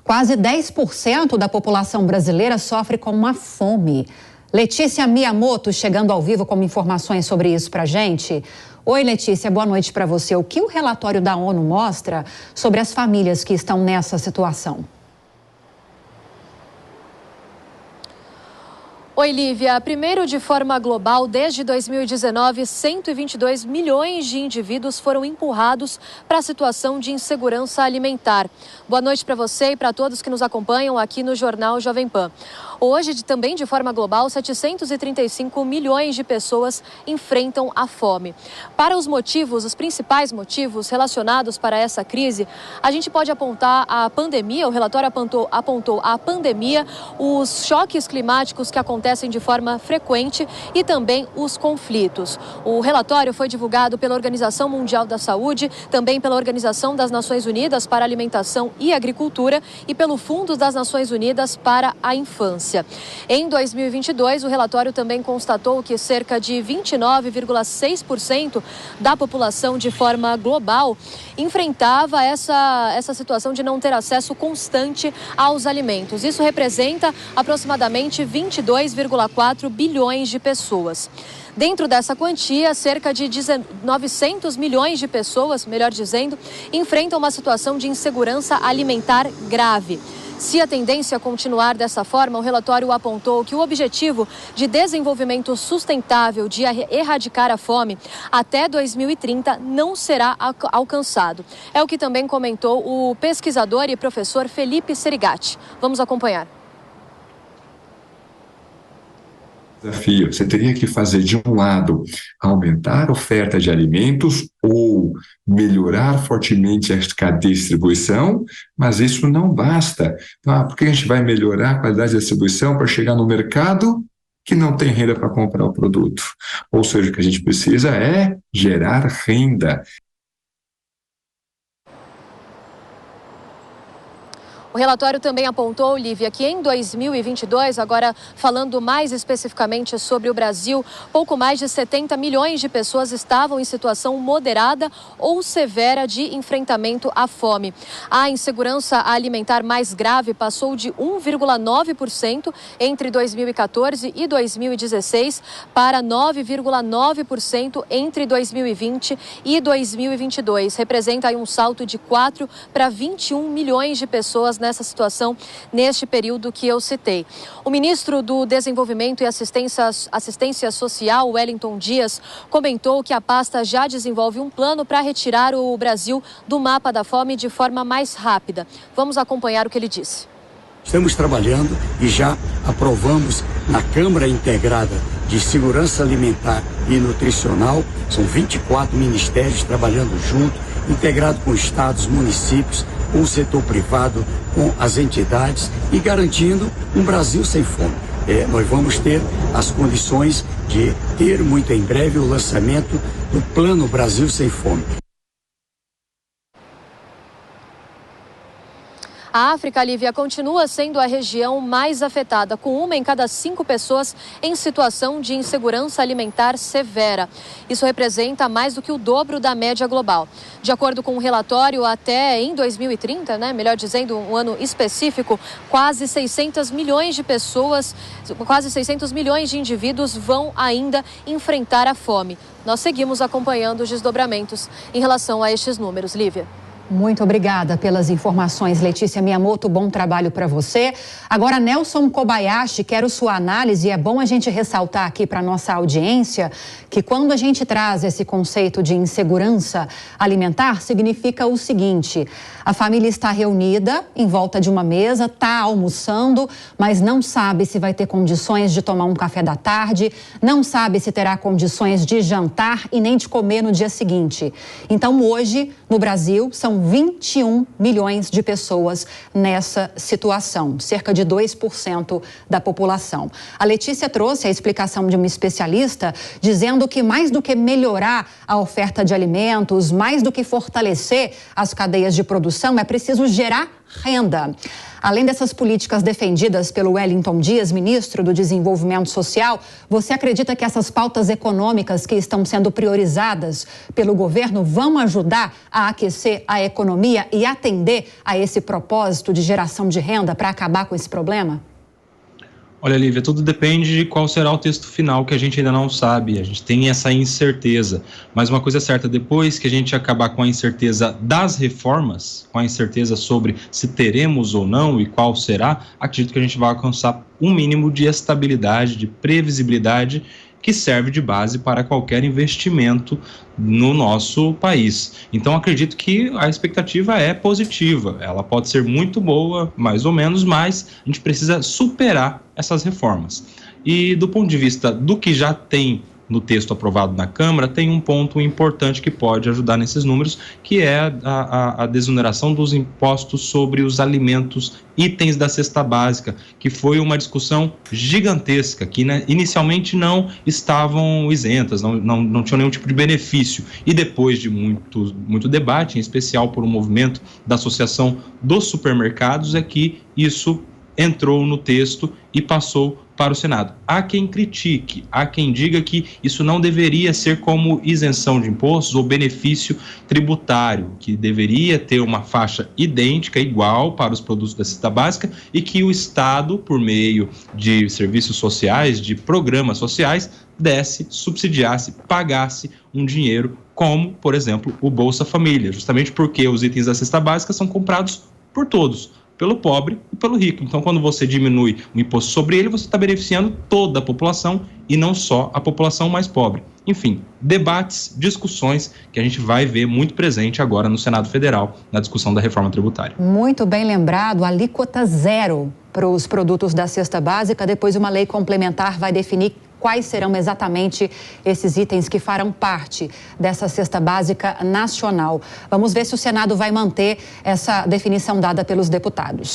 Quase 10% da população brasileira sofre com uma fome. Letícia Miyamoto chegando ao vivo com informações sobre isso pra gente. Oi, Letícia, boa noite para você. O que o relatório da ONU mostra sobre as famílias que estão nessa situação? Oi, Lívia. Primeiro, de forma global, desde 2019, 122 milhões de indivíduos foram empurrados para a situação de insegurança alimentar. Boa noite para você e para todos que nos acompanham aqui no Jornal Jovem Pan. Hoje, também de forma global, 735 milhões de pessoas enfrentam a fome. Para os motivos, os principais motivos relacionados para essa crise, a gente pode apontar a pandemia, o relatório apontou a pandemia, os choques climáticos que acontecem de forma frequente e também os conflitos. O relatório foi divulgado pela Organização Mundial da Saúde, também pela Organização das Nações Unidas para a Alimentação e Agricultura e pelo Fundo das Nações Unidas para a Infância. Em 2022, o relatório também constatou que cerca de 29,6% da população de forma global enfrentava essa situação de não ter acesso constante aos alimentos. Isso representa aproximadamente 22,4 bilhões de pessoas. Dentro dessa quantia, cerca de 900 milhões de pessoas, melhor dizendo, enfrentam uma situação de insegurança alimentar grave. Se a tendência continuar dessa forma, o relatório apontou que o objetivo de desenvolvimento sustentável de erradicar a fome até 2030 não será alcançado. É o que também comentou o pesquisador e professor Felipe Serigati. Vamos acompanhar. Desafio. Você teria que fazer, de um lado, aumentar a oferta de alimentos ou melhorar fortemente a cadeia de distribuição, mas isso não basta. Então, por que a gente vai melhorar a qualidade da distribuição para chegar no mercado que não tem renda para comprar o produto? Ou seja, o que a gente precisa é gerar renda. O relatório também apontou, Lívia, que em 2022, agora falando mais especificamente sobre o Brasil, pouco mais de 70 milhões de pessoas estavam em situação moderada ou severa de enfrentamento à fome. A insegurança alimentar mais grave passou de 1,9% entre 2014 e 2016 para 9,9% entre 2020 e 2022. Representa aí um salto de 4 para 21 milhões de pessoas nessa situação neste período que eu citei. O ministro do Desenvolvimento e Assistência Social, Wellington Dias, comentou que a pasta já desenvolve um plano para retirar o Brasil do mapa da fome de forma mais rápida. Vamos acompanhar o que ele disse. Estamos trabalhando e já aprovamos na Câmara Integrada de Segurança Alimentar e Nutricional, são 24 ministérios trabalhando junto, integrado com estados, municípios, com o setor privado, com as entidades e garantindo um Brasil sem fome. Nós vamos ter as condições de ter muito em breve o lançamento do Plano Brasil Sem Fome. A África, Lívia, continua sendo a região mais afetada, com 1 em cada 5 pessoas em situação de insegurança alimentar severa. Isso representa mais do que o dobro da média global. De acordo com um relatório, até em 2030, melhor dizendo, um ano específico, quase 600 milhões de pessoas, quase 600 milhões de indivíduos vão ainda enfrentar a fome. Nós seguimos acompanhando os desdobramentos em relação a estes números, Lívia. Muito obrigada pelas informações, Letícia Miyamoto. Bom trabalho para você. Agora, Nelson Kobayashi, quero sua análise. É bom a gente ressaltar aqui para nossa audiência que quando a gente traz esse conceito de insegurança alimentar, significa o seguinte: a família está reunida em volta de uma mesa, está almoçando, mas não sabe se vai ter condições de tomar um café da tarde, não sabe se terá condições de jantar e nem de comer no dia seguinte. Então, hoje, no Brasil, são 21 milhões de pessoas nessa situação, cerca de 2% da população. A Letícia trouxe a explicação de uma especialista dizendo que mais do que melhorar a oferta de alimentos, mais do que fortalecer as cadeias de produção, é preciso gerar renda. Além dessas políticas defendidas pelo Wellington Dias, ministro do Desenvolvimento Social, você acredita que essas pautas econômicas que estão sendo priorizadas pelo governo vão ajudar a aquecer a economia e atender a esse propósito de geração de renda para acabar com esse problema? Olha, Lívia, tudo depende de qual será o texto final, que a gente ainda não sabe, a gente tem essa incerteza. Mas uma coisa é certa, depois que a gente acabar com a incerteza das reformas, com a incerteza sobre se teremos ou não e qual será, acredito que a gente vai alcançar um mínimo de estabilidade, de previsibilidade, que serve de base para qualquer investimento no nosso país. Então, acredito que a expectativa é positiva. Ela pode ser muito boa, mais ou menos, mas a gente precisa superar essas reformas. E do ponto de vista do que já tem no texto aprovado na Câmara, tem um ponto importante que pode ajudar nesses números, que é a desoneração dos impostos sobre os alimentos, itens da cesta básica, que foi uma discussão gigantesca, que inicialmente não estavam isentas, não tinham nenhum tipo de benefício. E depois de muito debate, em especial por um movimento da Associação dos Supermercados, é que isso entrou no texto e passou para o Senado. Há quem critique, há quem diga que isso não deveria ser como isenção de impostos ou benefício tributário, que deveria ter uma faixa idêntica, igual para os produtos da cesta básica, e que o Estado, por meio de serviços sociais, de programas sociais, subsidiasse, pagasse um dinheiro, como, por exemplo, o Bolsa Família, justamente porque os itens da cesta básica são comprados por todos, pelo pobre e pelo rico. Então, quando você diminui o imposto sobre ele, você está beneficiando toda a população e não só a população mais pobre. Enfim, debates, discussões que a gente vai ver muito presente agora no Senado Federal, na discussão da reforma tributária. Muito bem lembrado, alíquota zero para os produtos da cesta básica. Depois, uma lei complementar vai definir quais serão exatamente esses itens que farão parte dessa cesta básica nacional. Vamos ver se o Senado vai manter essa definição dada pelos deputados.